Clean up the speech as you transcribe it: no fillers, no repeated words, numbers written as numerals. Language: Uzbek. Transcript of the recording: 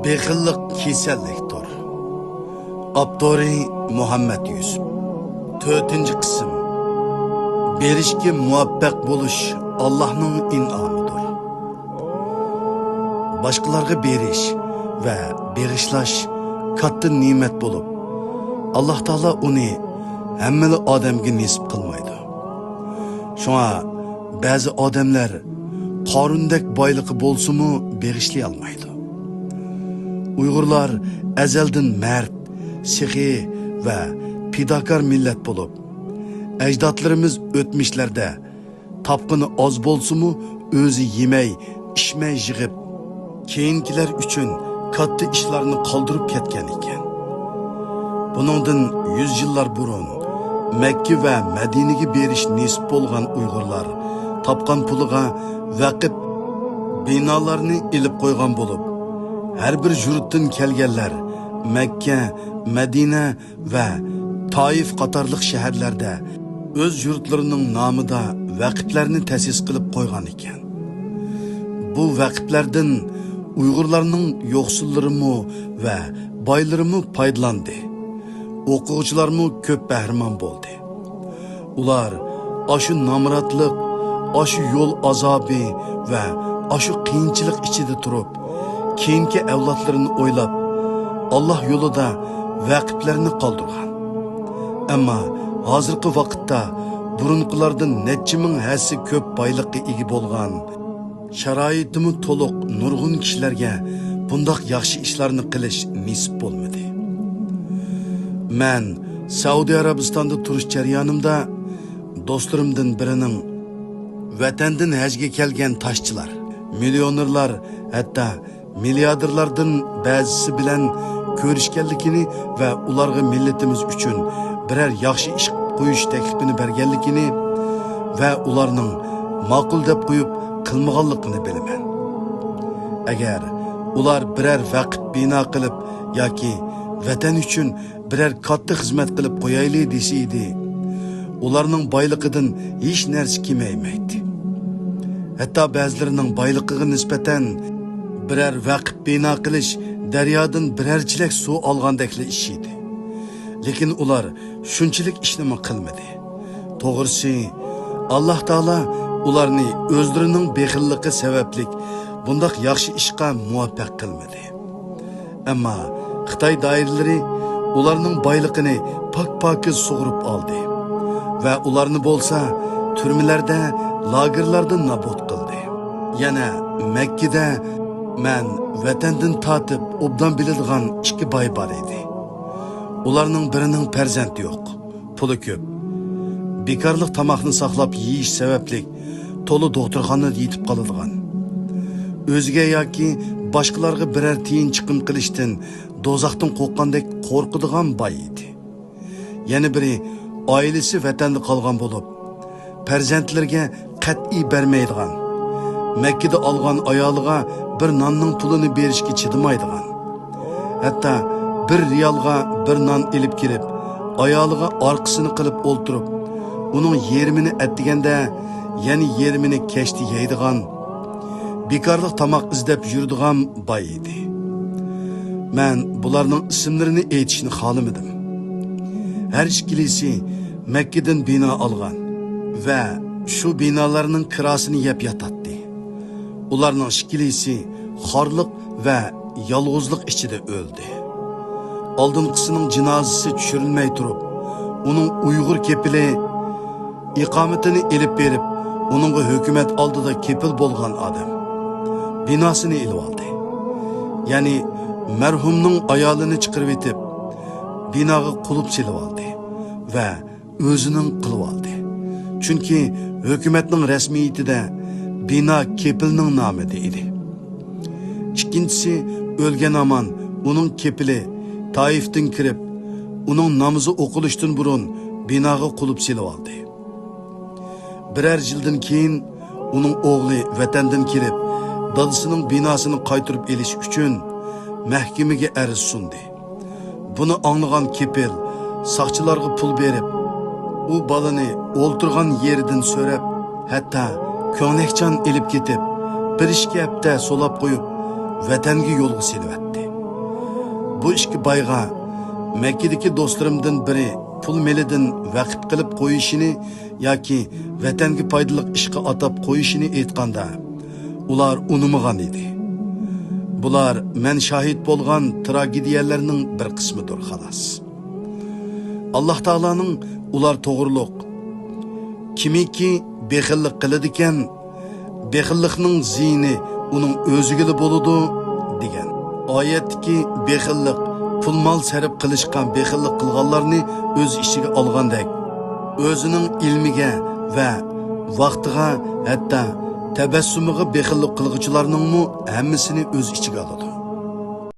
Bexillik kasallikdir. Abdori Muhammad Yusuf. 4-chi qism. Berishga muvaffaq bo'lish Allohning in'omidir. Boshqalarga berish va berishlash katta ne'mat bo'lib, Alloh taolo uni hamma odamga nisb qilmaydi. Shunga ba'zi odamlar qorundek boyligi bo'lsa-mu berishlay olmaydi. Uyg'urlar azaldan mard, sehiy va pidokor millat bo'lib, ajdodlarimiz o'tmishlarda topqini oz bo'lsa-mu o'zi yemay, ichmay yig'ib, keyingilar uchun katta ishlarni qoldirib ketgan ekan. Buningdan 100 yillar burun Makka va Madinaga berish nisb bo'lgan Uyg'urlar topgan puliga vaqf binolarni ilib qo'ygan bo'lib, har bir yurtdan kelganlar Makka, Madina va Toif qatorliq shaharlarda o'z yurtlarining nomida vaqflarni ta'sis qilib qo'ygan ekan. Bu vaqflardan Uyg'urlarning yo'qsullarimi va boylarimi foydalandi. O'quvchilarmi ko'p bahramon bo'ldi. Ular ashu nomratlik, ashu yo'l azobi va ashu qiyinchilik ichida turib, keyingi avlodlarini o'ylab, Alloh yo'lida vaqflarni qoldirgan. Ammo hozirgi vaqtda burunqilardan necha ming hassa ko'p boylikqa ega bo'lgan, sharoitimi to'liq nurg'un kishilarga bundoq yaxshi ishlarni qilish nisb bo'lmadi. Men Saudiya Arabistonda turish jarayonimda do'stlarimdan birining vatandan hajga kelgan toshchilar, millionerlar, hatto milliarderlardan ba'zisi bilan ko'rishganligini va ularga millatimiz uchun biror yaxshi ish qo'yish taklifini berganligini va ularning ma'qul deb qo'yib qilmaganligini bilaman. Agar ular biror vaqf bino qilib yoki vatan uchun biror katta xizmat qilib qo'yayli desaydi, ularning boyligidan hech narsa kemaymaydi. Hatto ba'zilarining boyligiga nisbatan biror vaqf bino qilish daryodan birorchilik suv olgandekli ish edi. Lekin ular shunchalik ishni qilmadi. To'g'risi, Alloh taolo ularni o'zlarining bexilligi sababli bundoq yaxshi ishga muvaffaq qilmadi. Ammo Xitoy doiralari ularning boyligini pak-pakiz sug'urib oldi va ularni bo'lsa turmalarda, lagerlarda nobud qildi. Yana Makkada men vatandan tatib obdan biladigan ikki boy bor edi. Ularning birining farzandi yo'q, puli ko'p. Bekorlik tamoqni saqlab yeyish sababli to'li doktorxonada yetib qoladigan. O'ziga yoki boshqalarga biror tiyin chiqim qilishdan do'zaxdan qo'rqqandek qo'rqadigan boy edi. Yana biri oilasi vatanda qolgan bo'lib, farzandlarga qat'iy bermaydigan. Makkada olgan ayoliga bir nonning pulini berishga chidamaydigan. Hatto 1 riyalga bir non elib kelib, ayoliga orqasini qilib o'ltirib, uning yerimini atdiganda, yana yerimini kechdi yeydigan, bekorlik tamoq izlab yuradigan boy edi. Men bularning ismlarini aytishni xolamadim. Har ikkilisi Makkadan bino olgan va shu binolarning kirosini yeb yotadi. Ularning ikkilisi xorliq va yolg'izlik ichida o'ldi. Oldinqisining jinozasi tushirilmay turib, uning Uyg'ur kepili iqomatini elib berib, uningga hukumat oldida kepil bo'lgan odam binosini ilib oldi. Ya'ni marhumning ayolini chiqarib etib, binoga qulub silib oldi va o'zining qilib oldi. Chunki hukumatning rasmiyatida bino kepilning nomida edi. Ikkinchisi o'lgan amon uning kepili Toifdan kirib, uning namozi o'qilishdan burun binoga qulub silib oldi. Biror yildan keyin uning o'g'li vatandan kelib, dadasining binosini qaytarib elish uchun mahkamaga arz sundi. Buni anglagan kepil soqchilarga pul berib, u balani o'ltirgan yeridan so'rab, hatto ko'nakchan elib ketib, bir 2 hafta solab qo'yib vatanga yo'lga silvatdi. bu ikki boyga Mekkadagi do'stlarimdan biri pul melidan vaqf qilib qo'yishini yoki vatanga foydali ishga atab qo'yishini aytganda ular unamagan edi. Bular men shahid bo'lgan tragediyalarning bir qismidir xolos. Alloh taolaning ular to'g'riliq kimiki bexillik qiladi ekan, bexillikning ziyni uning o'ziga bo'ladi degan. Oyatdagi bexillik pul mol sarf qilishga bexillik qilganlarni o'z ichiga olgandek, o'zining ilmiga va vaqtiga, hatto tabassumiga bexillik qilguvchilarning hammasini o'z ichiga oladi.